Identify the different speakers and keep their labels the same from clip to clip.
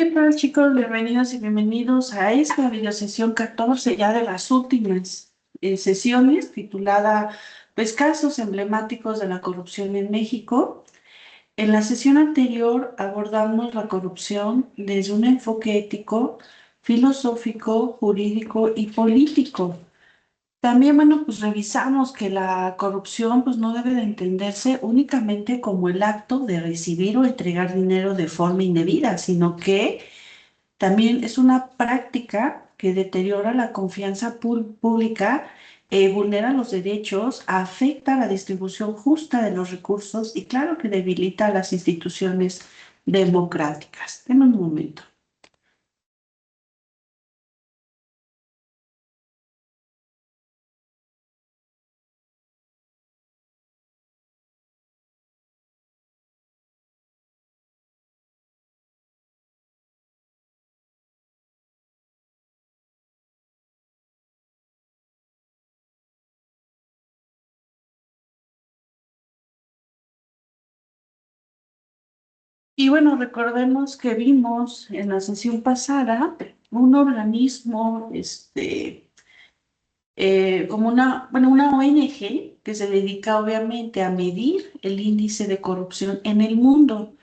Speaker 1: ¿Qué tal, chicos? Bienvenidos y bienvenidos a esta videosesión 14 ya de las últimas sesiones titulada pues, Casos emblemáticos de la corrupción en México. En la sesión anterior abordamos la corrupción desde un enfoque ético, filosófico, jurídico y político. También, bueno, pues revisamos que la corrupción pues no debe de entenderse únicamente como el acto de recibir o entregar dinero de forma indebida, sino que también es una práctica que deteriora la confianza pública, vulnera los derechos, afecta la distribución justa de los recursos y claro que debilita a las instituciones democráticas. En un momento. Y bueno, recordemos que vimos en la sesión pasada un organismo, como una ONG que se dedica obviamente a medir el índice de corrupción en el mundo.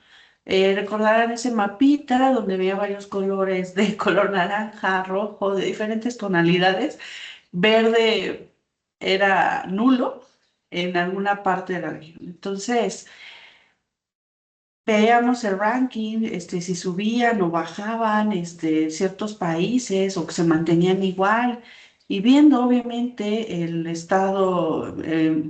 Speaker 1: Recordarán ese mapita donde había varios colores de color naranja, rojo, de diferentes tonalidades. Verde era nulo en alguna parte de la región. Entonces, veíamos el ranking, si subían o bajaban, ciertos países o que se mantenían igual, y viendo obviamente el estado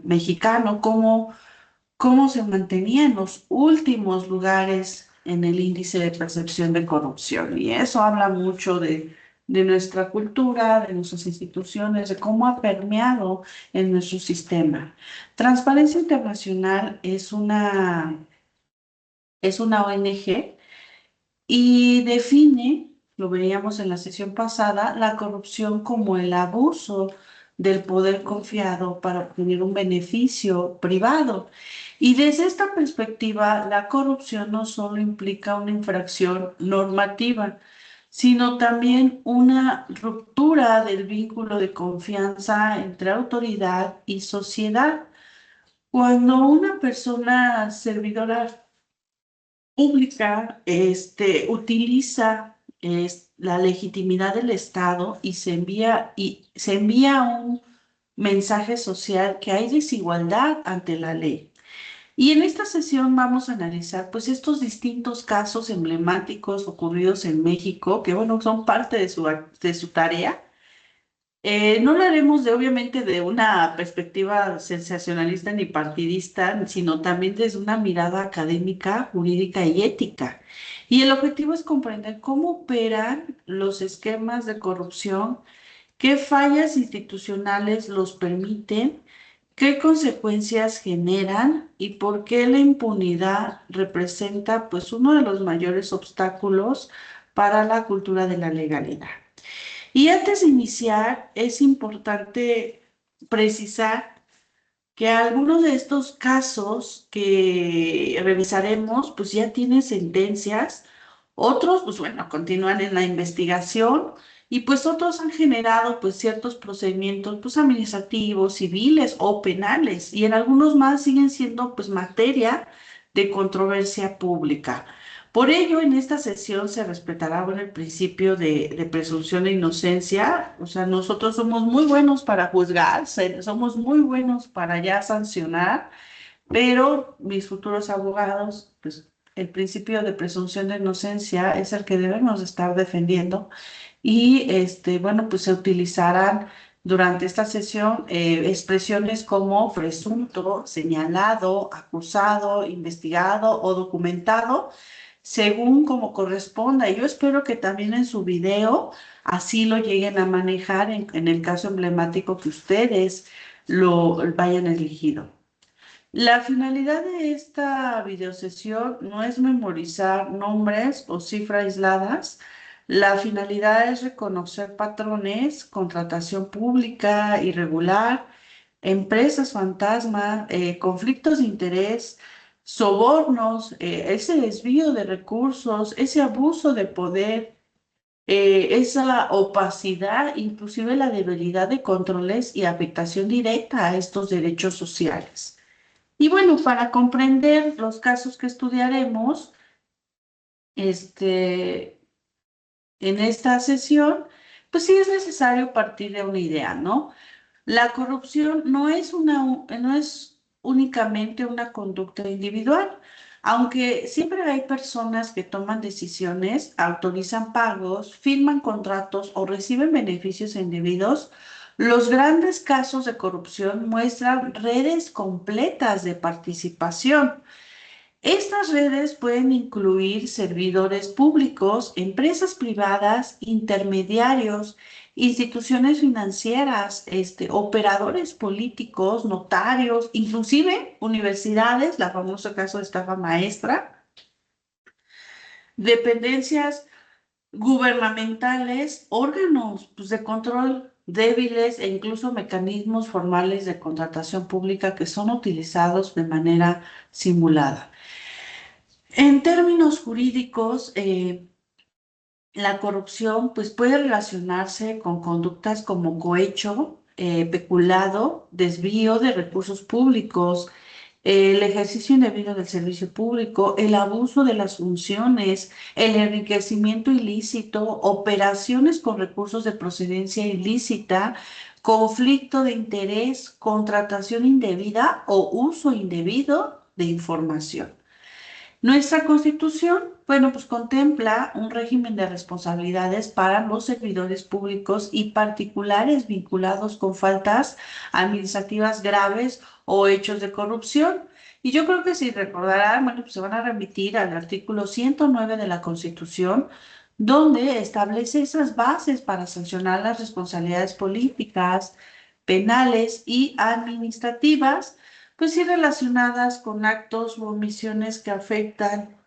Speaker 1: mexicano, cómo se mantenía en los últimos lugares en el índice de percepción de corrupción. Y eso habla mucho de nuestra cultura, de nuestras instituciones, de cómo ha permeado en nuestro sistema. Transparencia Internacional es una ONG y define, lo veíamos en la sesión pasada, la corrupción como el abuso del poder confiado para obtener un beneficio privado. Y desde esta perspectiva, la corrupción no solo implica una infracción normativa, sino también una ruptura del vínculo de confianza entre autoridad y sociedad. Cuando una persona servidora pública utiliza la legitimidad del Estado y se envía un mensaje social que hay desigualdad ante la ley. Y en esta sesión vamos a analizar pues estos distintos casos emblemáticos ocurridos en México, que bueno, son parte de su tarea. No lo haremos obviamente de una perspectiva sensacionalista ni partidista, sino también desde una mirada académica, jurídica y ética. Y el objetivo es comprender cómo operan los esquemas de corrupción, qué fallas institucionales los permiten, qué consecuencias generan y por qué la impunidad representa pues uno de los mayores obstáculos para la cultura de la legalidad. Y antes de iniciar, es importante precisar que algunos de estos casos que revisaremos, pues ya tienen sentencias, otros, pues bueno, continúan en la investigación y pues otros han generado pues ciertos procedimientos pues administrativos, civiles o penales y en algunos más siguen siendo pues materia de controversia pública. Por ello, en esta sesión se respetará bueno, el principio de presunción de inocencia. O sea, nosotros somos muy buenos para juzgar, somos muy buenos para ya sancionar, pero mis futuros abogados, pues el principio de presunción de inocencia es el que debemos estar defendiendo y bueno, pues se utilizarán durante esta sesión expresiones como presunto, señalado, acusado, investigado o documentado, según como corresponda. Yo espero que también en su video así lo lleguen a manejar en el caso emblemático que ustedes lo vayan elegido. La finalidad de esta videosesión no es memorizar nombres o cifras aisladas. La finalidad es reconocer patrones, contratación pública irregular, empresas fantasma, conflictos de interés, sobornos, ese desvío de recursos, ese abuso de poder, esa opacidad, inclusive la debilidad de controles y afectación directa a estos derechos sociales. Y bueno, para comprender los casos que estudiaremos, este, en esta sesión, pues sí es necesario partir de una idea, ¿no? La corrupción no es únicamente una conducta individual, aunque siempre hay personas que toman decisiones, autorizan pagos, firman contratos o reciben beneficios indebidos. Los grandes casos de corrupción muestran redes completas de participación. Estas redes pueden incluir servidores públicos, empresas privadas, intermediarios, instituciones financieras, operadores políticos, notarios, inclusive universidades, la famosa caso de estafa maestra, dependencias gubernamentales, órganos pues, de control débiles e incluso mecanismos formales de contratación pública que son utilizados de manera simulada. En términos jurídicos, la corrupción pues, puede relacionarse con conductas como cohecho, peculado, desvío de recursos públicos, el ejercicio indebido del servicio público, el abuso de las funciones, el enriquecimiento ilícito, operaciones con recursos de procedencia ilícita, conflicto de interés, contratación indebida o uso indebido de información. Nuestra Constitución, bueno, pues contempla un régimen de responsabilidades para los servidores públicos y particulares vinculados con faltas administrativas graves o hechos de corrupción. Y yo creo que si recordarán, bueno, pues se van a remitir al artículo 109 de la Constitución, donde establece esas bases para sancionar las responsabilidades políticas, penales y administrativas pues sí relacionadas con actos u omisiones que afectan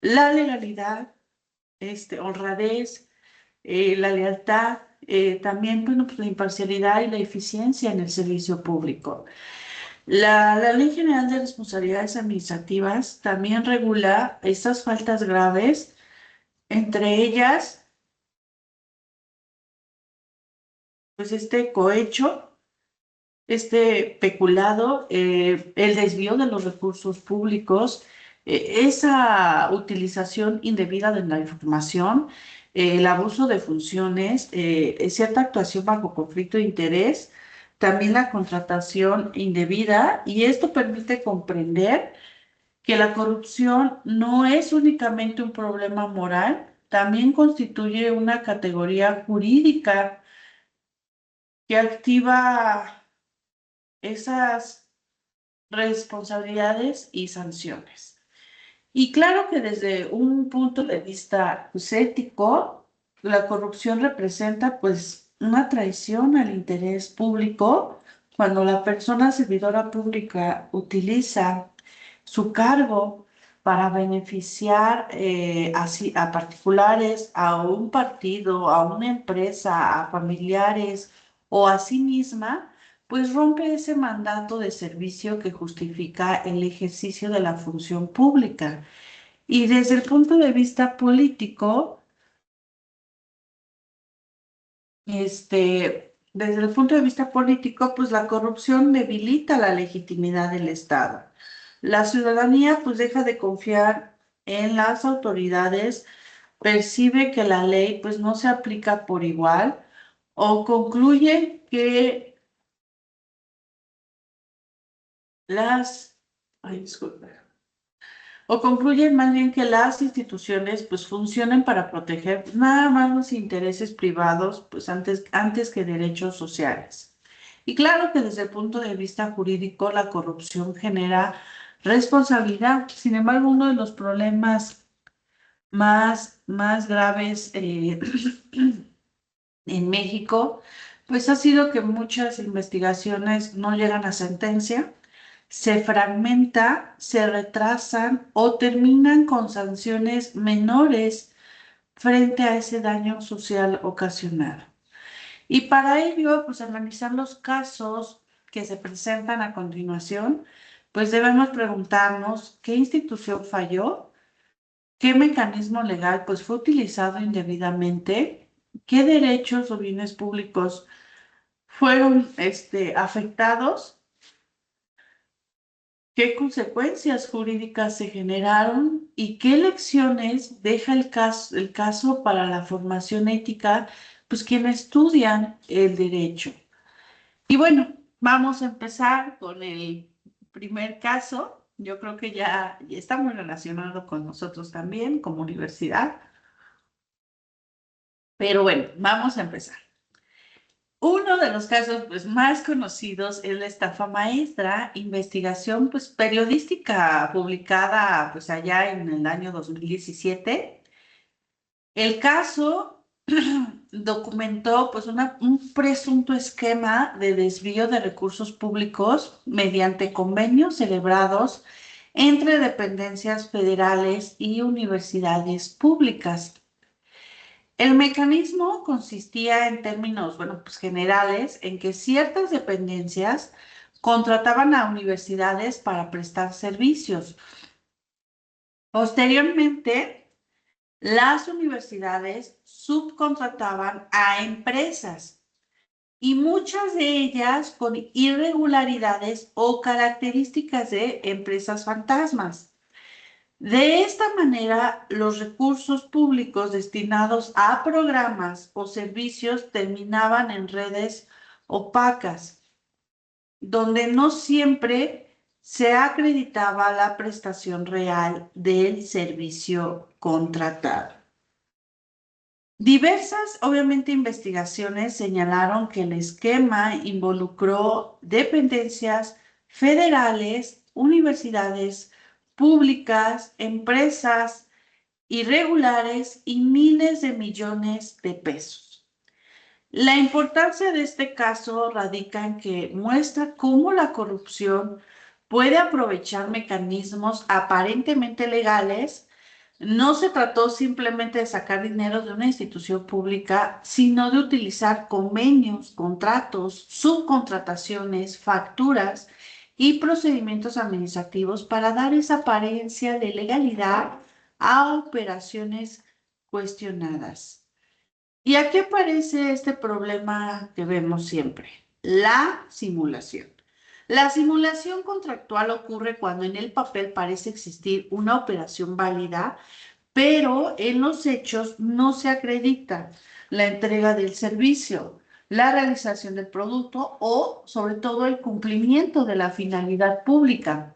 Speaker 1: la legalidad, honradez, la lealtad, también bueno, pues, la imparcialidad y la eficiencia en el servicio público. La Ley General de Responsabilidades Administrativas también regula estas faltas graves, entre ellas, pues cohecho, peculado, el desvío de los recursos públicos, esa utilización indebida de la información, el abuso de funciones, cierta actuación bajo conflicto de interés, también la contratación indebida, y esto permite comprender que la corrupción no es únicamente un problema moral, también constituye una categoría jurídica que activa esas responsabilidades y sanciones. Y claro que desde un punto de vista pues, ético, la corrupción representa pues una traición al interés público cuando la persona servidora pública utiliza su cargo para beneficiar así, a particulares, a un partido, a una empresa, a familiares o a sí misma, pues rompe ese mandato de servicio que justifica el ejercicio de la función pública. Y desde el punto de vista político, desde el punto de vista político, pues la corrupción debilita la legitimidad del Estado. La ciudadanía pues deja de confiar en las autoridades, percibe que la ley pues no se aplica por igual o concluye que las, ay, disculpe, o concluyen más bien que las instituciones pues funcionan para proteger nada más los intereses privados pues antes que derechos sociales. Y claro que desde el punto de vista jurídico la corrupción genera responsabilidad. Sin embargo, uno de los problemas más graves en México pues ha sido que muchas investigaciones no llegan a sentencia, se fragmenta, se retrasan o terminan con sanciones menores frente a ese daño social ocasionado. Y para ello, pues analizar los casos que se presentan a continuación, pues debemos preguntarnos qué institución falló, qué mecanismo legal pues fue utilizado indebidamente, qué derechos o bienes públicos fueron afectados, qué consecuencias jurídicas se generaron y qué lecciones deja el caso para la formación ética, pues quienes estudian el derecho. Y bueno, vamos a empezar con el primer caso. Yo creo que ya está muy relacionado con nosotros también como universidad. Pero bueno, vamos a empezar. Uno de los casos pues, más conocidos es la estafa maestra, investigación pues, periodística publicada pues, allá en el año 2017. El caso documentó pues, un presunto esquema de desvío de recursos públicos mediante convenios celebrados entre dependencias federales y universidades públicas. El mecanismo consistía en términos, bueno, pues generales, en que ciertas dependencias contrataban a universidades para prestar servicios. Posteriormente, las universidades subcontrataban a empresas y muchas de ellas con irregularidades o características de empresas fantasmas. De esta manera, los recursos públicos destinados a programas o servicios terminaban en redes opacas, donde no siempre se acreditaba la prestación real del servicio contratado. Diversas, obviamente, investigaciones señalaron que el esquema involucró dependencias federales, universidades públicas, empresas irregulares y miles de millones de pesos. La importancia de este caso radica en que muestra cómo la corrupción puede aprovechar mecanismos aparentemente legales. No se trató simplemente de sacar dinero de una institución pública, sino de utilizar convenios, contratos, subcontrataciones, facturas y procedimientos administrativos para dar esa apariencia de legalidad a operaciones cuestionadas. ¿Y aquí aparece este problema que vemos siempre? La simulación. La simulación contractual ocurre cuando en el papel parece existir una operación válida, pero en los hechos no se acredita la entrega del servicio, la realización del producto o, sobre todo, el cumplimiento de la finalidad pública.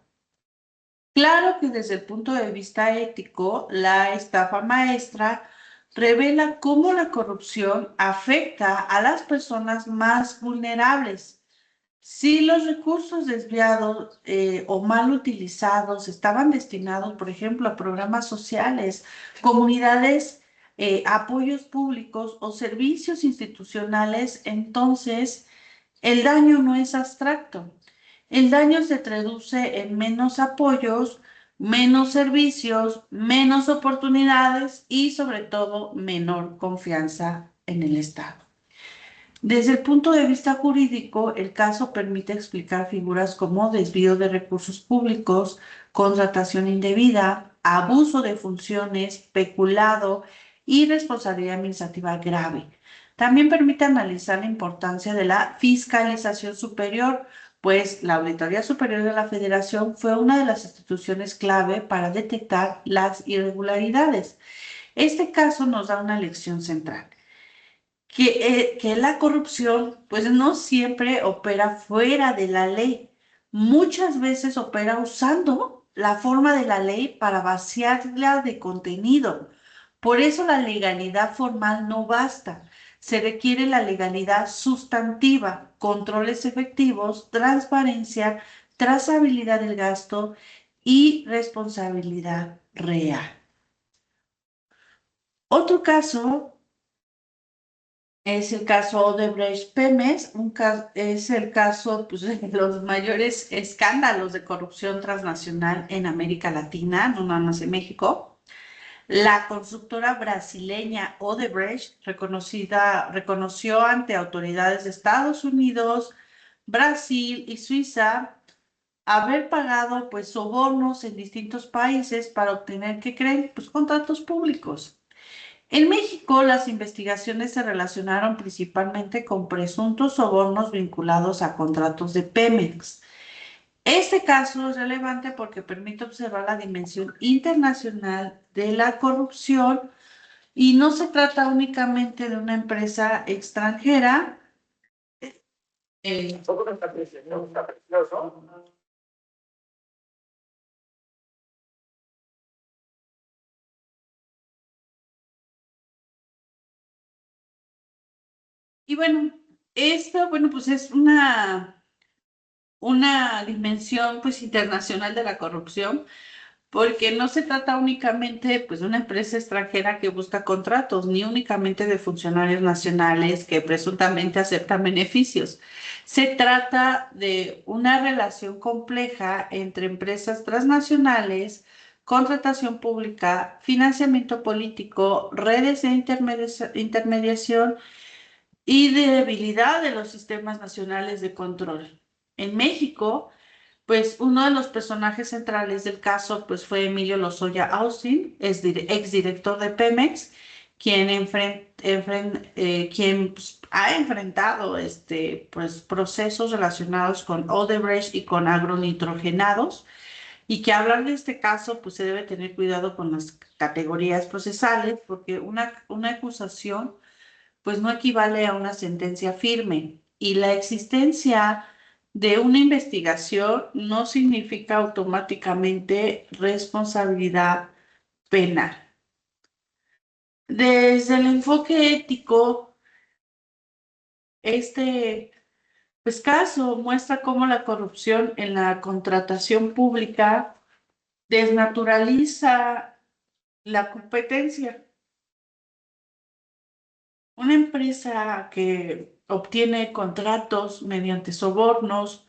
Speaker 1: Claro que desde el punto de vista ético, la estafa maestra revela cómo la corrupción afecta a las personas más vulnerables. Si los recursos desviados o mal utilizados estaban destinados, por ejemplo, a programas sociales, comunidades, apoyos públicos o servicios institucionales, entonces el daño no es abstracto. El daño se traduce en menos apoyos, menos servicios, menos oportunidades y sobre todo menor confianza en el Estado. Desde el punto de vista jurídico, el caso permite explicar figuras como desvío de recursos públicos, contratación indebida, abuso de funciones, peculado y responsabilidad administrativa grave. También permite analizar la importancia de la fiscalización superior, pues la Auditoría Superior de la Federación fue una de las instituciones clave para detectar las irregularidades. Este caso nos da una lección central que la corrupción pues no siempre opera fuera de la ley. Muchas veces opera usando la forma de la ley para vaciarla de contenido. Por eso la legalidad formal no basta. Se requiere la legalidad sustantiva, controles efectivos, transparencia, trazabilidad del gasto y responsabilidad real. Otro caso es el caso Odebrecht-Pemex, es el caso pues, de los mayores escándalos de corrupción transnacional en América Latina, no nada más en México. La constructora brasileña Odebrecht, reconoció ante autoridades de Estados Unidos, Brasil y Suiza haber pagado pues sobornos en distintos países para obtener, ¿qué creen? Pues contratos públicos. En México, las investigaciones se relacionaron principalmente con presuntos sobornos vinculados a contratos de Pemex. Este caso es relevante porque permite observar la dimensión internacional de la corrupción y no se trata únicamente de una empresa extranjera. Todo está precioso. Y bueno, esto, bueno, pues es una dimensión pues internacional de la corrupción, porque no se trata únicamente pues de una empresa extranjera que busca contratos, ni únicamente de funcionarios nacionales que presuntamente aceptan beneficios. Se trata de una relación compleja entre empresas transnacionales, contratación pública, financiamiento político, redes de intermediación y de debilidad de los sistemas nacionales de control. En México, pues uno de los personajes centrales del caso pues fue Emilio Lozoya Austin, exdirector de Pemex, quien pues, ha enfrentado pues, procesos relacionados con Odebrecht y con agronitrogenados, y que hablar de este caso pues se debe tener cuidado con las categorías procesales, porque una acusación pues no equivale a una sentencia firme, y la existencia de una investigación no significa automáticamente responsabilidad penal. Desde el enfoque ético, este pues, caso muestra cómo la corrupción en la contratación pública desnaturaliza la competencia. Una empresa que obtiene contratos mediante sobornos,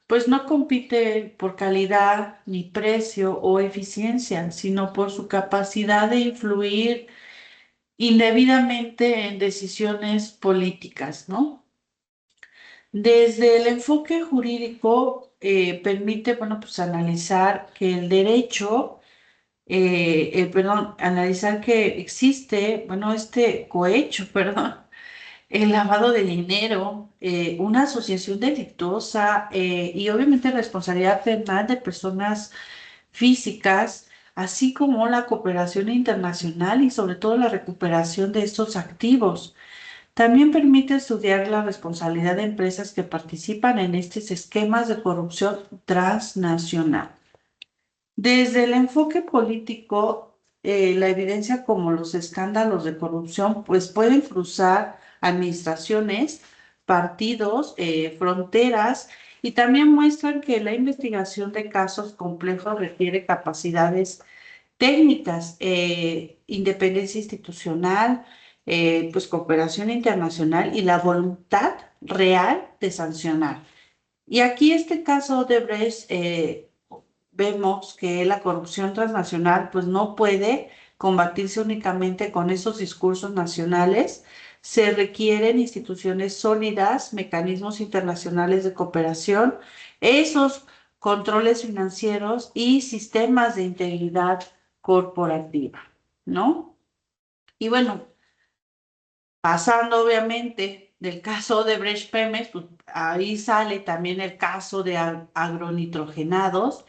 Speaker 1: pues no compite por calidad, ni precio o eficiencia, sino por su capacidad de influir indebidamente en decisiones políticas, ¿no? Desde el enfoque jurídico, permite, bueno, pues analizar que el derecho, perdón, analizar que existe, bueno, este cohecho, perdón, el lavado de dinero, una asociación delictuosa, y obviamente responsabilidad penal de personas físicas, así como la cooperación internacional y sobre todo la recuperación de estos activos. También permite estudiar la responsabilidad de empresas que participan en estos esquemas de corrupción transnacional. Desde el enfoque político, la evidencia como los escándalos de corrupción pues pueden cruzar administraciones, partidos, fronteras, y también muestran que la investigación de casos complejos requiere capacidades técnicas, independencia institucional, pues cooperación internacional y la voluntad real de sancionar. Y aquí este caso de Brecht, vemos que la corrupción transnacional pues no puede combatirse únicamente con esos discursos nacionales. Se requieren instituciones sólidas, mecanismos internacionales de cooperación, esos controles financieros y sistemas de integridad corporativa, ¿no? Y bueno, pasando obviamente del caso de Brecht Pemex, pues ahí sale también el caso de agronitrogenados,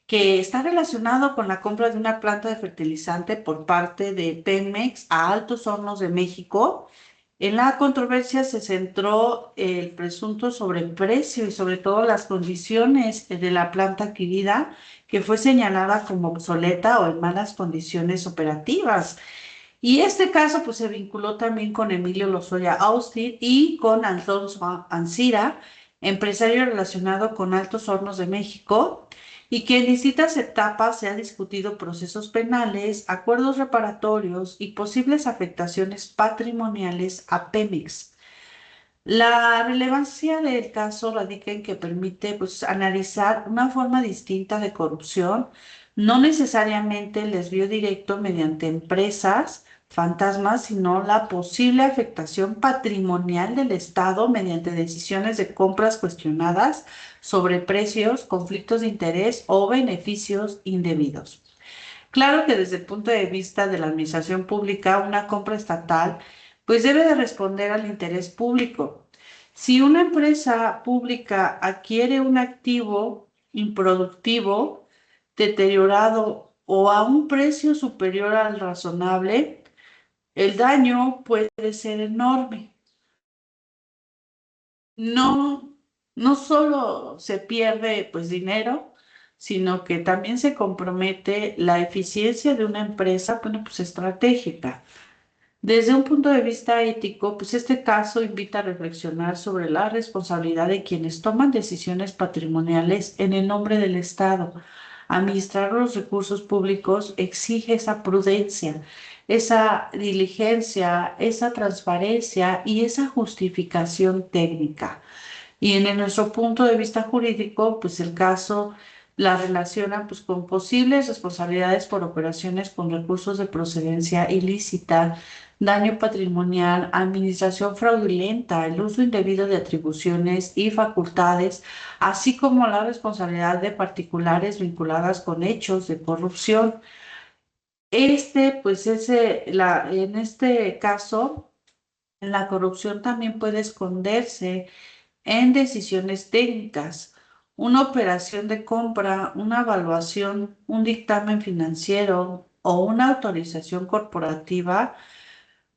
Speaker 1: que está relacionado con la compra de una planta de fertilizante por parte de Pemex a Altos Hornos de México. En la controversia se centró el presunto sobreprecio y sobre todo las condiciones de la planta adquirida, que fue señalada como obsoleta o en malas condiciones operativas. Y este caso pues se vinculó también con Emilio Lozoya Austin y con Alfonso Ancira, empresario relacionado con Altos Hornos de México, y que en distintas etapas se han discutido procesos penales, acuerdos reparatorios y posibles afectaciones patrimoniales a Pemex. La relevancia del caso radica en que permite pues, analizar una forma distinta de corrupción, no necesariamente el desvío directo mediante empresas, fantasma, sino la posible afectación patrimonial del Estado mediante decisiones de compras cuestionadas sobre precios, conflictos de interés o beneficios indebidos. Claro que desde el punto de vista de la administración pública, una compra estatal pues debe de responder al interés público. Si una empresa pública adquiere un activo improductivo, deteriorado o a un precio superior al razonable, el daño puede ser enorme. No, no solo se pierde pues dinero, sino que también se compromete la eficiencia de una empresa, bueno, pues estratégica. Desde un punto de vista ético, pues este caso invita a reflexionar sobre la responsabilidad de quienes toman decisiones patrimoniales en el nombre del Estado. Administrar los recursos públicos exige esa prudencia, esa diligencia, esa transparencia y esa justificación técnica. Y en nuestro punto de vista jurídico, pues el caso la relaciona pues con posibles responsabilidades por operaciones con recursos de procedencia ilícita, daño patrimonial, administración fraudulenta, el uso indebido de atribuciones y facultades, así como la responsabilidad de particulares vinculadas con hechos de corrupción. En este caso, la corrupción también puede esconderse en decisiones técnicas, una operación de compra, una evaluación, un dictamen financiero o una autorización corporativa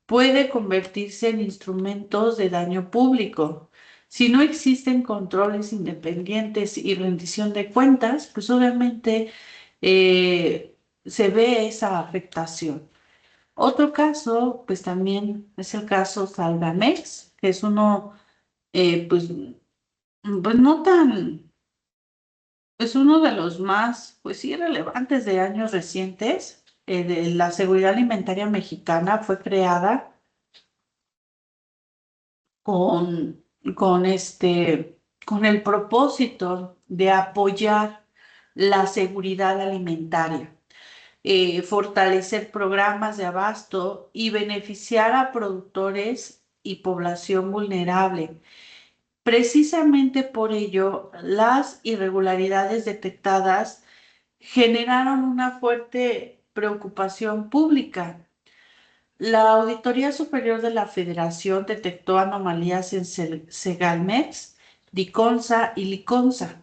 Speaker 1: puede convertirse en instrumentos de daño público. Si no existen controles independientes y rendición de cuentas, pues obviamente se ve esa afectación. Otro caso, pues también es el caso Salvamex, que es uno, pues no tan, es uno de los más, pues sí, relevantes de años recientes. La seguridad alimentaria mexicana fue creada con, con el propósito de apoyar la seguridad alimentaria, fortalecer programas de abasto y beneficiar a productores y población vulnerable. Precisamente por ello, las irregularidades detectadas generaron una fuerte preocupación pública. La Auditoría Superior de la Federación detectó anomalías en Segalmex, Diconsa y Liconsa.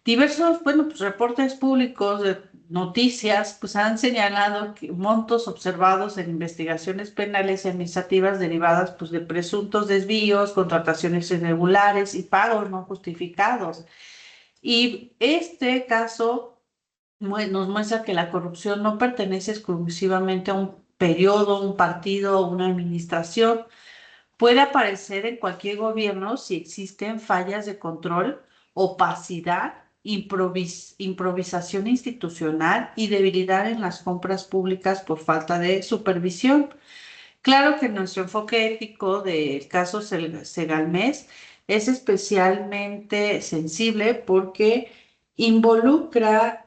Speaker 1: Diversos, bueno, pues reportes públicos de noticias, pues han señalado que montos observados en investigaciones penales y administrativas derivadas, pues, de presuntos desvíos, contrataciones irregulares y pagos no justificados. Y este caso nos muestra que la corrupción no pertenece exclusivamente a un periodo, un partido o una administración. Puede aparecer en cualquier gobierno si existen fallas de control, opacidad, improvisación institucional y debilidad en las compras públicas por falta de supervisión. Claro que nuestro enfoque ético del caso Segalmés es especialmente sensible involucra,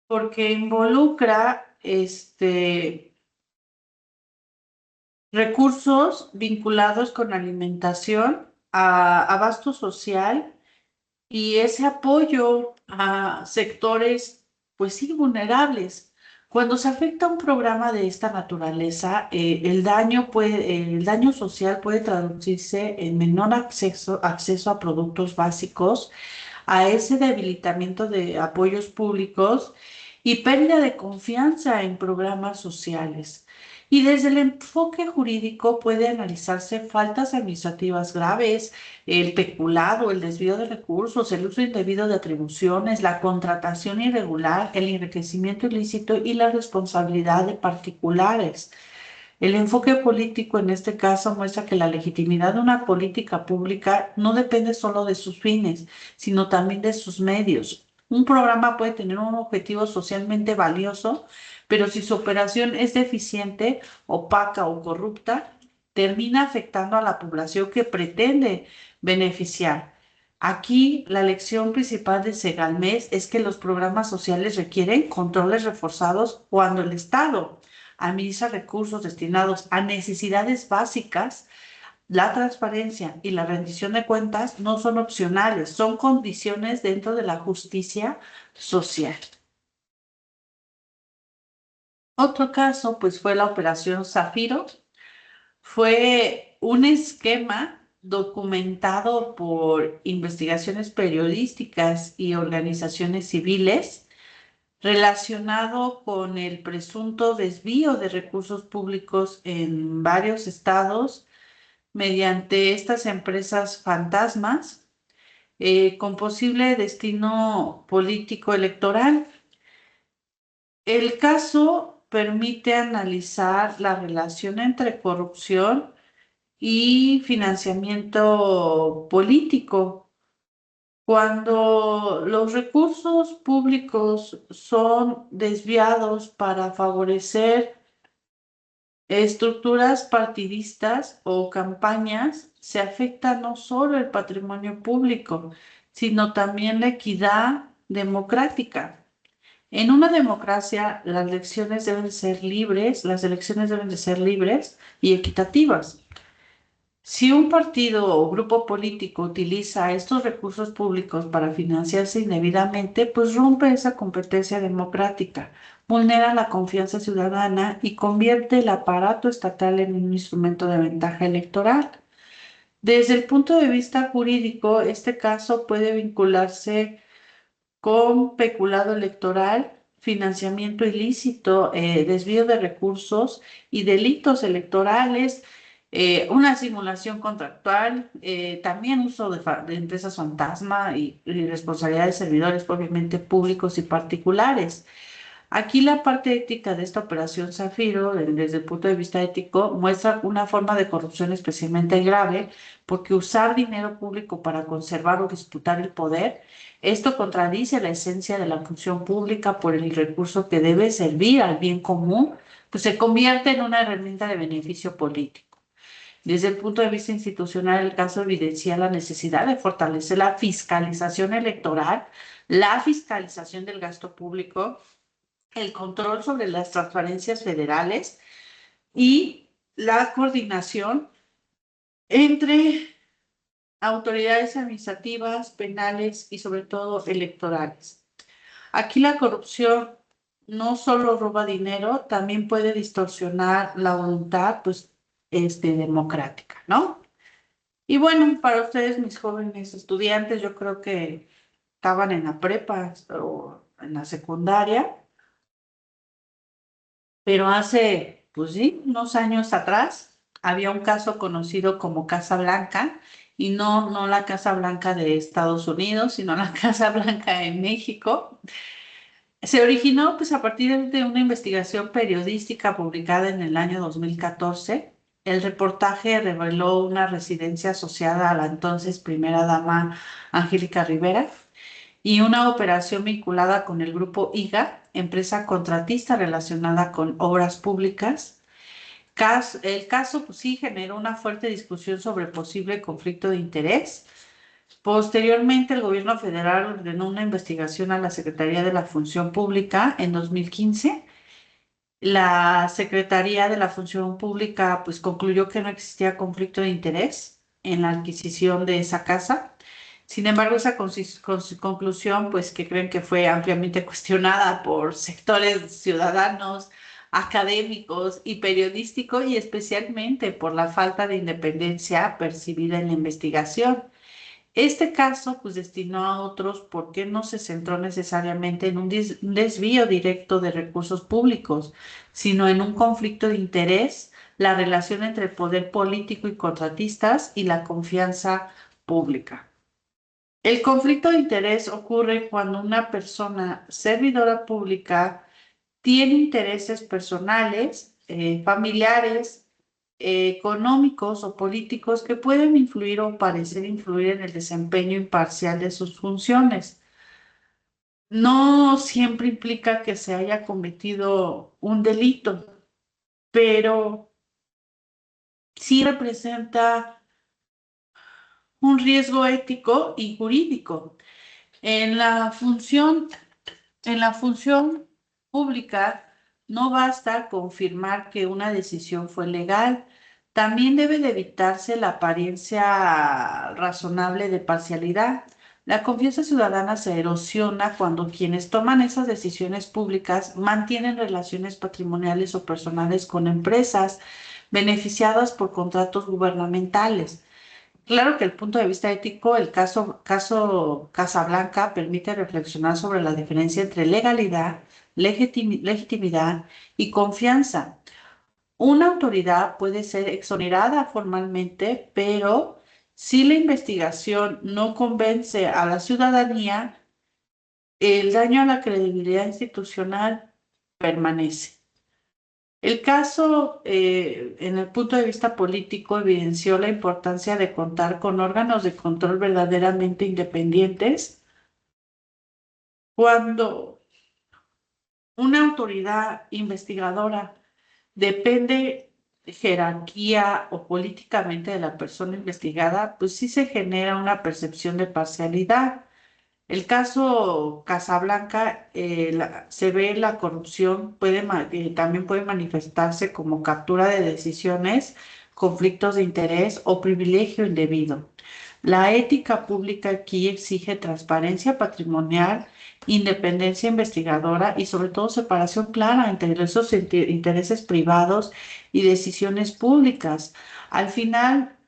Speaker 1: porque involucra recursos vinculados con alimentación, abasto social y ese apoyo a sectores, pues sí, vulnerables. Cuando se afecta un programa de esta naturaleza, el daño social puede traducirse en menor acceso a productos básicos, a ese debilitamiento de apoyos públicos y pérdida de confianza en programas sociales. Y desde el enfoque jurídico puede analizarse faltas administrativas graves, el peculado, el desvío de recursos, el uso indebido de atribuciones, la contratación irregular, el enriquecimiento ilícito y la responsabilidad de particulares. El enfoque político en este caso muestra que la legitimidad de una política pública no depende solo de sus fines, sino también de sus medios. Un programa puede tener un objetivo socialmente valioso, pero si su operación es deficiente, opaca o corrupta, termina afectando a la población que pretende beneficiar. Aquí la lección principal de Segalmés es que los programas sociales requieren controles reforzados cuando el Estado administra recursos destinados a necesidades básicas. La transparencia y la rendición de cuentas no son opcionales, son condiciones dentro de la justicia social. Otro caso, pues, fue la Operación Zafiro. Fue un esquema documentado por investigaciones periodísticas y organizaciones civiles relacionado con el presunto desvío de recursos públicos en varios estados mediante estas empresas fantasmas con posible destino político electoral. El caso permite analizar la relación entre corrupción y financiamiento político. Cuando los recursos públicos son desviados para favorecer estructuras partidistas o campañas, se afecta no solo el patrimonio público, sino también la equidad democrática. En una democracia, las elecciones deben de ser libres y equitativas. Si un partido o grupo político utiliza estos recursos públicos para financiarse indebidamente, pues rompe esa competencia democrática, vulnera la confianza ciudadana y convierte el aparato estatal en un instrumento de ventaja electoral. Desde el punto de vista jurídico, este caso puede vincularse con peculado electoral, financiamiento ilícito, desvío de recursos y delitos electorales, una simulación contractual, también uso de empresas fantasma y responsabilidad de servidores, obviamente públicos y particulares. Aquí la parte ética de esta operación Zafiro, desde el punto de vista ético, muestra una forma de corrupción especialmente grave, porque usar dinero público para conservar o disputar el poder, esto contradice la esencia de la función pública por el recurso que debe servir al bien común, pues se convierte en una herramienta de beneficio político. Desde el punto de vista institucional, el caso evidencia la necesidad de fortalecer la fiscalización electoral, la fiscalización del gasto público, el control sobre las transferencias federales y la coordinación entre autoridades administrativas, penales y sobre todo electorales. Aquí la corrupción no solo roba dinero, también puede distorsionar la voluntad, pues, democrática, ¿no? Y bueno, para ustedes, mis jóvenes estudiantes, yo creo que estaban en la prepa o en la secundaria. Pero hace, pues sí, unos años atrás había un caso conocido como Casa Blanca y no la Casa Blanca de Estados Unidos, sino la Casa Blanca en México. Se originó pues a partir de una investigación periodística publicada en el año 2014. El reportaje reveló una residencia asociada a la entonces primera dama Angélica Rivera y una operación vinculada con el grupo IGA, empresa contratista relacionada con obras públicas. El caso, pues sí, generó una fuerte discusión sobre posible conflicto de interés. Posteriormente, el gobierno federal ordenó una investigación a la Secretaría de la Función Pública en 2015. La Secretaría de la Función Pública, pues, concluyó que no existía conflicto de interés en la adquisición de esa casa. Sin embargo, esa conclusión, pues que creen que fue ampliamente cuestionada por sectores ciudadanos, académicos y periodísticos, y especialmente por la falta de independencia percibida en la investigación. Este caso, pues destinó a otros porque no se centró necesariamente en un desvío directo de recursos públicos, sino en un conflicto de interés, la relación entre el poder político y contratistas y la confianza pública. El conflicto de interés ocurre cuando una persona servidora pública tiene intereses personales, familiares, económicos o políticos que pueden influir o parecer influir en el desempeño imparcial de sus funciones. No siempre implica que se haya cometido un delito, pero sí representa un riesgo ético y jurídico. En la función, en la función pública no basta confirmar que una decisión fue legal, también debe de evitarse la apariencia razonable de parcialidad. La confianza ciudadana se erosiona cuando quienes toman esas decisiones públicas mantienen relaciones patrimoniales o personales con empresas beneficiadas por contratos gubernamentales. Claro que el punto de vista ético, el caso Casablanca permite reflexionar sobre la diferencia entre legalidad, legitimidad y confianza. Una autoridad puede ser exonerada formalmente, pero si la investigación no convence a la ciudadanía, el daño a la credibilidad institucional permanece. El caso, en el punto de vista político, evidenció la importancia de contar con órganos de control verdaderamente independientes. Cuando una autoridad investigadora depende de jerarquía o políticamente de la persona investigada, pues sí se genera una percepción de parcialidad. El caso Casablanca, se ve la corrupción, también puede manifestarse como captura de decisiones, conflictos de interés o privilegio indebido. La ética pública aquí exige transparencia patrimonial, independencia investigadora y sobre todo separación clara entre esos intereses privados y decisiones públicas. Al final,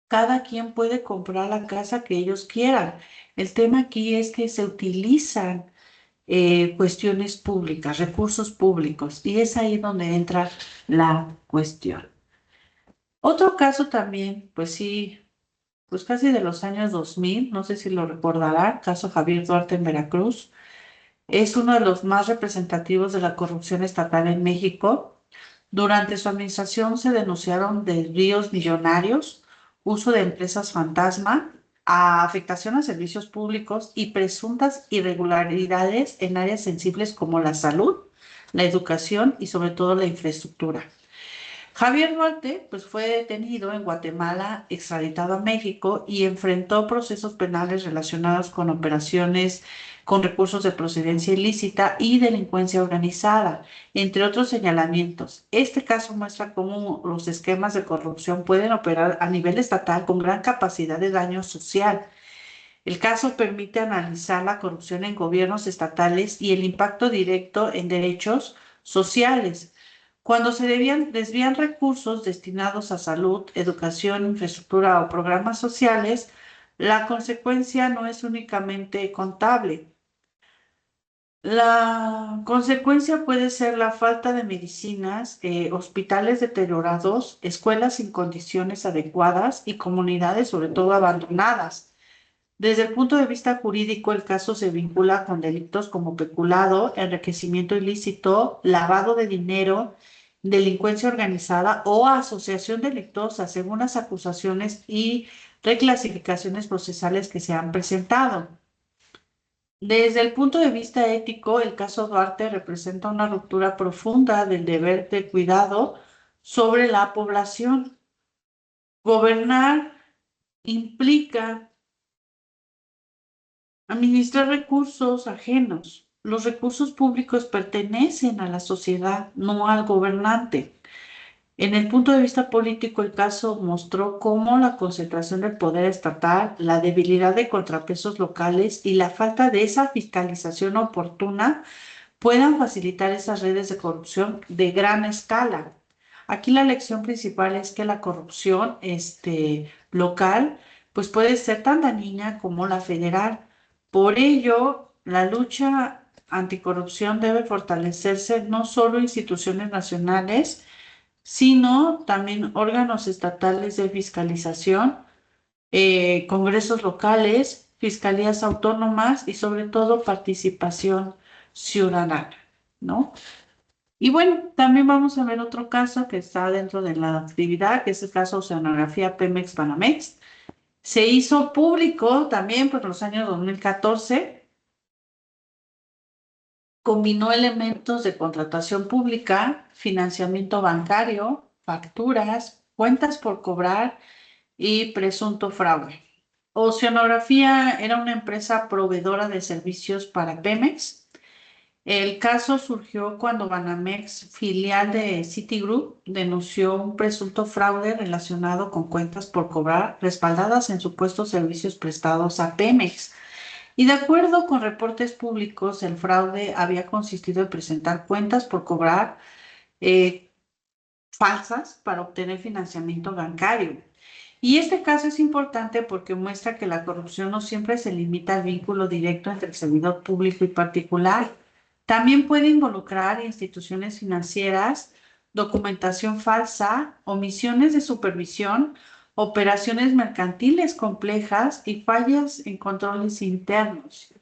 Speaker 1: cada quien puede comprar la casa que ellos quieran. El tema aquí es que se utilizan cuestiones públicas, recursos públicos, y es ahí donde entra la cuestión. Otro caso también, pues sí, pues casi de los años 2000, no sé si lo recordará, caso Javier Duarte en Veracruz, es uno de los más representativos de la corrupción estatal en México. Durante su administración se denunciaron desvíos millonarios, uso de empresas fantasma, afectación a servicios públicos y presuntas irregularidades en áreas sensibles como la salud, la educación y sobre todo la infraestructura. Javier Duarte, pues fue detenido en Guatemala, extraditado a México y enfrentó procesos penales relacionados con operaciones con recursos de procedencia ilícita y delincuencia organizada, entre otros señalamientos. Este caso muestra cómo los esquemas de corrupción pueden operar a nivel estatal con gran capacidad de daño social. El caso permite analizar la corrupción en gobiernos estatales y el impacto directo en derechos sociales. Cuando se desvían recursos destinados a salud, educación, infraestructura o programas sociales, la consecuencia no es únicamente contable. La consecuencia puede ser la falta de medicinas, hospitales deteriorados, escuelas sin condiciones adecuadas y comunidades sobre todo abandonadas. Desde el punto de vista jurídico, el caso se vincula con delitos como peculado, enriquecimiento ilícito, lavado de dinero, delincuencia organizada o asociación delictosa, según las acusaciones y reclasificaciones procesales que se han presentado. Desde el punto de vista ético, el caso Duarte representa una ruptura profunda del deber de cuidado sobre la población. Gobernar implica administrar recursos ajenos. Los recursos públicos pertenecen a la sociedad, no al gobernante. En el punto de vista político, el caso mostró cómo la concentración del poder estatal, la debilidad de contrapesos locales y la falta de esa fiscalización oportuna puedan facilitar esas redes de corrupción de gran escala. Aquí la lección principal es que la corrupción local pues puede ser tan dañina como la federal. Por ello, la lucha anticorrupción debe fortalecerse no solo instituciones nacionales, sino también órganos estatales de fiscalización, congresos locales, fiscalías autónomas y sobre todo participación ciudadana, ¿no? Y bueno, también vamos a ver otro caso que está dentro de la actividad, que es el caso Oceanografía Pemex Banamex. Se hizo público también por los años 2014, combinó elementos de contratación pública, financiamiento bancario, facturas, cuentas por cobrar, y presunto fraude. Oceanografía era una empresa proveedora de servicios para Pemex. El caso surgió cuando Banamex, filial de Citigroup, denunció un presunto fraude relacionado con cuentas por cobrar respaldadas en supuestos servicios prestados a Pemex. Y de acuerdo con reportes públicos, el fraude había consistido en presentar cuentas por cobrar eh, falsas para obtener financiamiento bancario. Y este caso es importante porque muestra que la corrupción no siempre se limita al vínculo directo entre el servidor público y particular. También puede involucrar instituciones financieras, documentación falsa, omisiones de supervisión, operaciones mercantiles complejas y fallas en controles internos.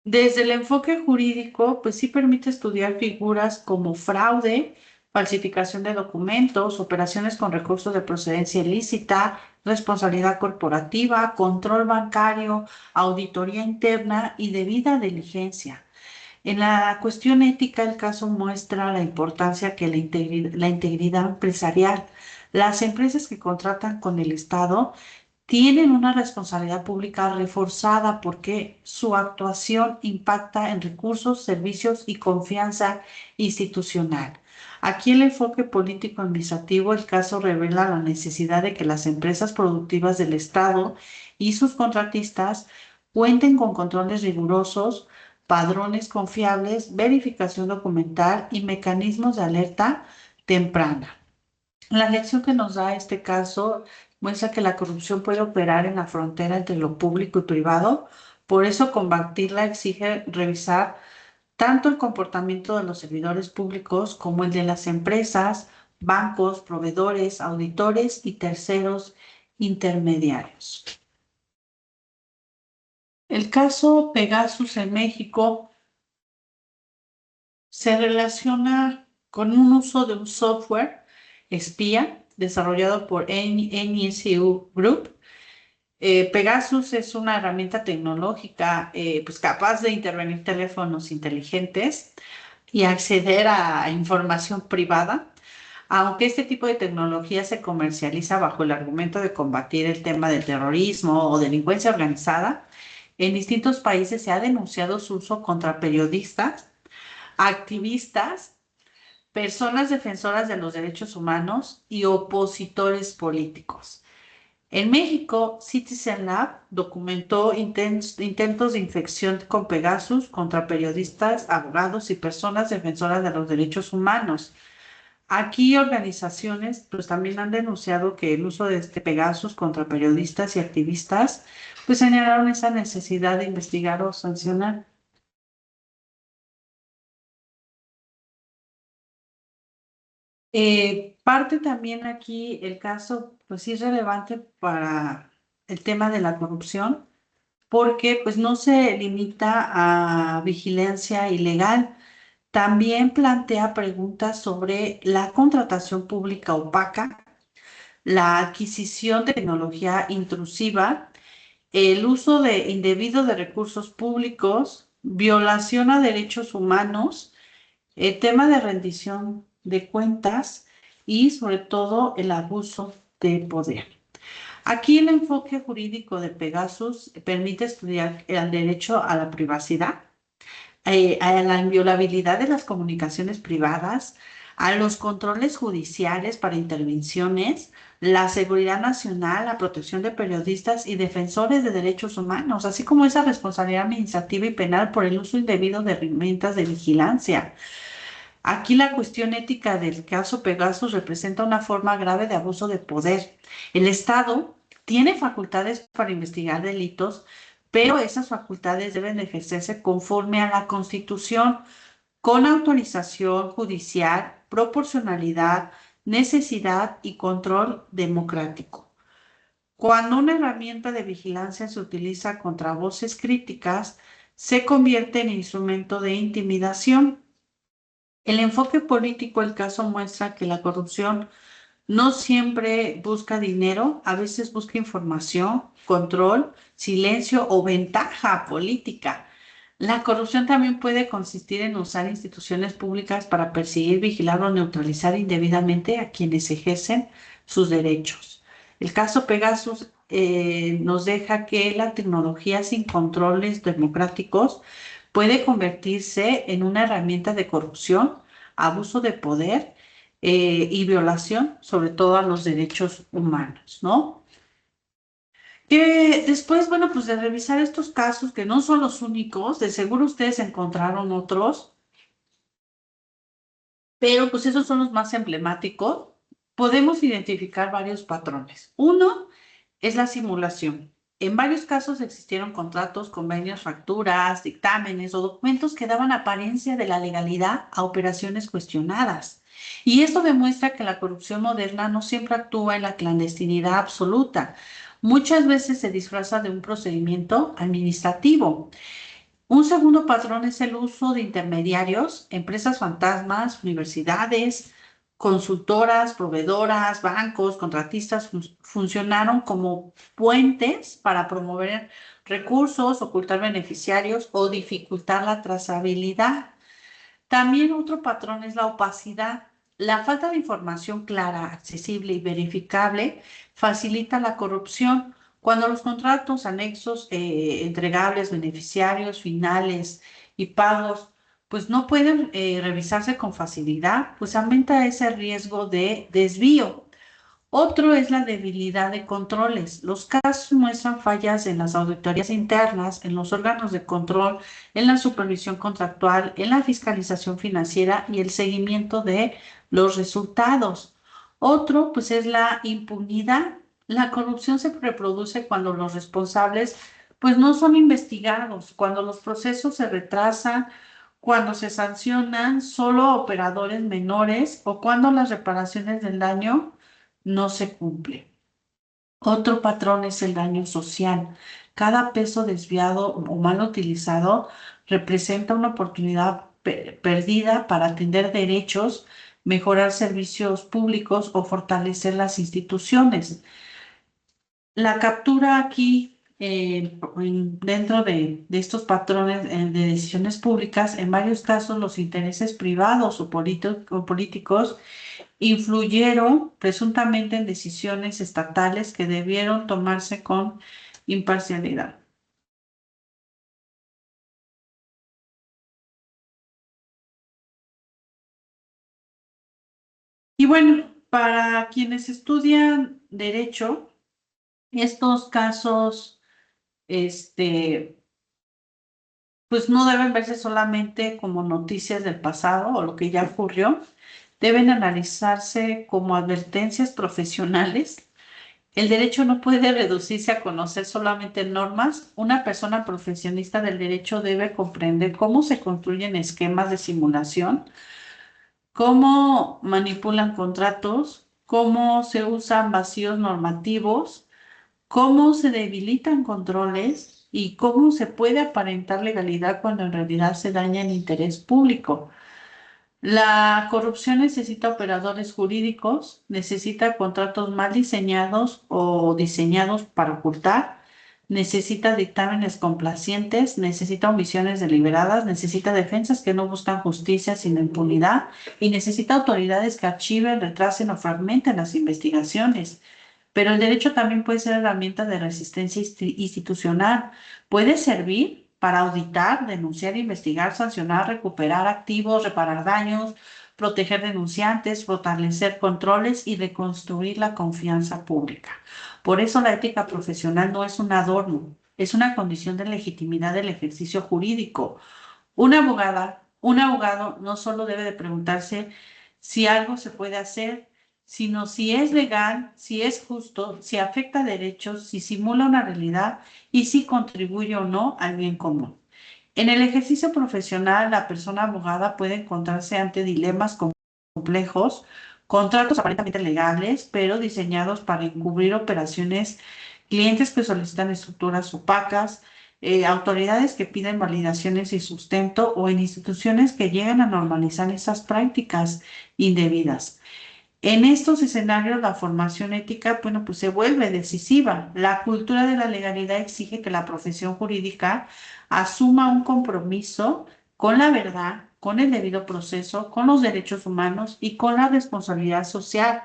Speaker 1: Desde el enfoque jurídico, pues sí permite estudiar figuras como fraude, falsificación de documentos, operaciones con recursos de procedencia ilícita, responsabilidad corporativa, control bancario, auditoría interna y debida diligencia. En la cuestión ética, el caso muestra la importancia que la integridad empresarial. Las empresas que contratan con el Estado tienen una responsabilidad pública reforzada porque su actuación impacta en recursos, servicios y confianza institucional. Aquí el enfoque político-administrativo, el caso revela la necesidad de que las empresas productivas del Estado y sus contratistas cuenten con controles rigurosos, padrones confiables, verificación documental y mecanismos de alerta temprana. La lección que nos da este caso muestra que la corrupción puede operar en la frontera entre lo público y privado. Por eso combatirla exige revisar tanto el comportamiento de los servidores públicos como el de las empresas, bancos, proveedores, auditores y terceros intermediarios. El caso Pegasus en México se relaciona con un uso de un software espía desarrollado por NSU Group. Pegasus es una herramienta tecnológica pues capaz de intervenir teléfonos inteligentes y acceder a información privada. Aunque este tipo de tecnología se comercializa bajo el argumento de combatir el tema del terrorismo o delincuencia organizada, en distintos países se ha denunciado su uso contra periodistas, activistas, personas defensoras de los derechos humanos y opositores políticos. En México, Citizen Lab documentó intentos de infección con Pegasus contra periodistas, abogados y personas defensoras de los derechos humanos. Aquí organizaciones pues también han denunciado que el uso de este Pegasus contra periodistas y activistas pues generaron esa necesidad de investigar o sancionar. Parte también aquí el caso, pues sí es relevante para el tema de la corrupción, porque pues no se limita a vigilancia ilegal, también plantea preguntas sobre la contratación pública opaca, la adquisición de tecnología intrusiva, el uso indebido de recursos públicos, violación a derechos humanos, el tema de rendición de cuentas y sobre todo el abuso de poder. Aquí el enfoque jurídico de Pegasus permite estudiar el derecho a la privacidad, a la inviolabilidad de las comunicaciones privadas, a los controles judiciales para intervenciones, la seguridad nacional, la protección de periodistas y defensores de derechos humanos, así como esa responsabilidad administrativa y penal por el uso indebido de herramientas de vigilancia. Aquí la cuestión ética del caso Pegasus representa una forma grave de abuso de poder. El Estado tiene facultades para investigar delitos, pero esas facultades deben ejercerse conforme a la Constitución, con autorización judicial, proporcionalidad, necesidad y control democrático. Cuando una herramienta de vigilancia se utiliza contra voces críticas, se convierte en instrumento de intimidación. El enfoque político del caso muestra que la corrupción no siempre busca dinero, a veces busca información, control, silencio o ventaja política. La corrupción también puede consistir en usar instituciones públicas para perseguir, vigilar o neutralizar indebidamente a quienes ejercen sus derechos. El caso Pegasus nos deja que la tecnología sin controles democráticos puede convertirse en una herramienta de corrupción, abuso de poder y violación, sobre todo a los derechos humanos, ¿no? Que después, bueno, pues de revisar estos casos, que no son los únicos, de seguro ustedes encontraron otros, pero pues esos son los más emblemáticos, podemos identificar varios patrones. Uno es la simulación. En varios casos existieron contratos, convenios, facturas, dictámenes o documentos que daban apariencia de la legalidad a operaciones cuestionadas. Y esto demuestra que la corrupción moderna no siempre actúa en la clandestinidad absoluta. Muchas veces se disfraza de un procedimiento administrativo. Un segundo patrón es el uso de intermediarios, empresas fantasmas, universidades, consultoras, proveedoras, bancos, contratistas funcionaron como puentes para promover recursos, ocultar beneficiarios o dificultar la trazabilidad. También otro patrón es la opacidad. La falta de información clara, accesible y verificable facilita la corrupción. Cuando los contratos, anexos, entregables, beneficiarios, finales y pagos, pues no pueden revisarse con facilidad, pues aumenta ese riesgo de desvío. Otro es la debilidad de controles. Los casos muestran fallas en las auditorías internas, en los órganos de control, en la supervisión contractual, en la fiscalización financiera y el seguimiento de los resultados. Otro, pues, es la impunidad. La corrupción se reproduce cuando los responsables, pues, no son investigados, cuando los procesos se retrasan, cuando se sancionan solo a operadores menores o cuando las reparaciones del daño no se cumple. Otro patrón es el daño social. Cada peso desviado o mal utilizado representa una oportunidad perdida para atender derechos, mejorar servicios públicos o fortalecer las instituciones. La captura aquí, dentro de estos patrones de decisiones públicas, en varios casos los intereses privados o políticos influyeron presuntamente en decisiones estatales que debieron tomarse con imparcialidad. Y bueno, para quienes estudian derecho, estos casos, este, pues no deben verse solamente como noticias del pasado o lo que ya ocurrió, deben analizarse como advertencias profesionales. El derecho no puede reducirse a conocer solamente normas. Una persona profesionista del derecho debe comprender cómo se construyen esquemas de simulación, cómo manipulan contratos, cómo se usan vacíos normativos, cómo se debilitan controles y cómo se puede aparentar legalidad cuando en realidad se daña el interés público. La corrupción necesita operadores jurídicos, necesita contratos mal diseñados o diseñados para ocultar, necesita dictámenes complacientes, necesita omisiones deliberadas, necesita defensas que no buscan justicia sin impunidad y necesita autoridades que archiven, retrasen o fragmenten las investigaciones. Pero el derecho también puede ser herramienta de resistencia institucional. Puede servir para auditar, denunciar, investigar, sancionar, recuperar activos, reparar daños, proteger denunciantes, fortalecer controles y reconstruir la confianza pública. Por eso la ética profesional no es un adorno, es una condición de legitimidad del ejercicio jurídico. Una abogada, un abogado no solo debe de preguntarse si algo se puede hacer, sino si es legal, si es justo, si afecta a derechos, si simula una realidad y si contribuye o no al bien común. En el ejercicio profesional, la persona abogada puede encontrarse ante dilemas complejos, contratos aparentemente legales, pero diseñados para encubrir operaciones, clientes que solicitan estructuras opacas, autoridades que piden validaciones y sustento o en instituciones que llegan a normalizar esas prácticas indebidas. En estos escenarios, la formación ética, bueno, pues se vuelve decisiva. La cultura de la legalidad exige que la profesión jurídica asuma un compromiso con la verdad, con el debido proceso, con los derechos humanos y con la responsabilidad social.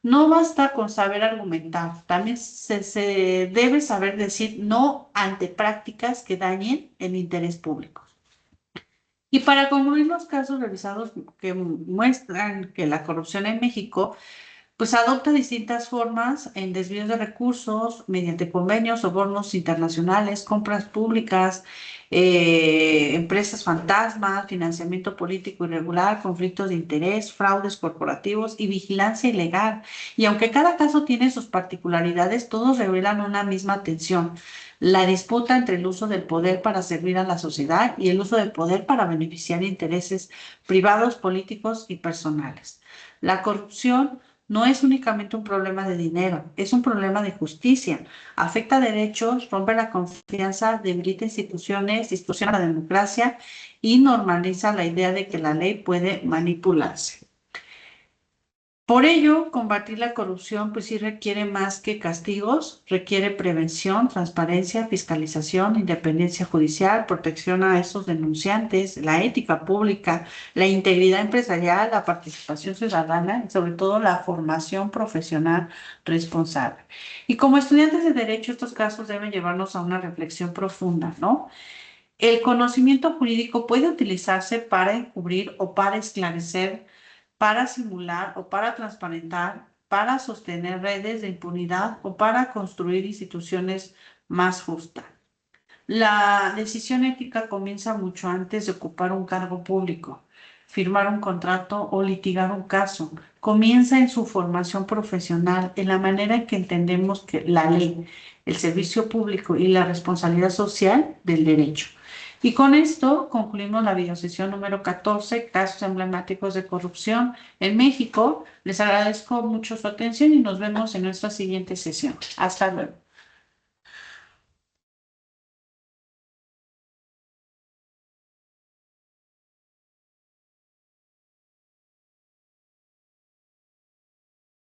Speaker 1: No basta con saber argumentar, también se debe saber decir no ante prácticas que dañen el interés público. Y para concluir los casos revisados que muestran que la corrupción en México pues adopta distintas formas en desvíos de recursos mediante convenios, sobornos internacionales, compras públicas, empresas fantasmas, financiamiento político irregular, conflictos de interés, fraudes corporativos y vigilancia ilegal. Y aunque cada caso tiene sus particularidades, todos revelan una misma tensión. La disputa entre el uso del poder para servir a la sociedad y el uso del poder para beneficiar intereses privados, políticos y personales. La corrupción no es únicamente un problema de dinero, es un problema de justicia. Afecta derechos, rompe la confianza, debilita instituciones, distorsiona la democracia y normaliza la idea de que la ley puede manipularse. Por ello, combatir la corrupción pues sí requiere más que castigos, requiere prevención, transparencia, fiscalización, independencia judicial, protección a esos denunciantes, la ética pública, la integridad empresarial, la participación ciudadana y sobre todo la formación profesional responsable. Y como estudiantes de derecho, estos casos deben llevarnos a una reflexión profunda, ¿no? El conocimiento jurídico puede utilizarse para encubrir o para esclarecer, para simular o para transparentar, para sostener redes de impunidad o para construir instituciones más justas. La decisión ética comienza mucho antes de ocupar un cargo público, firmar un contrato o litigar un caso. Comienza en su formación profesional, en la manera en que entendemos que la ley, el servicio público y la responsabilidad social del derecho. Y con esto concluimos la videosesión número 14, casos emblemáticos de corrupción en México. Les agradezco mucho su atención y nos vemos en nuestra siguiente sesión. Hasta luego.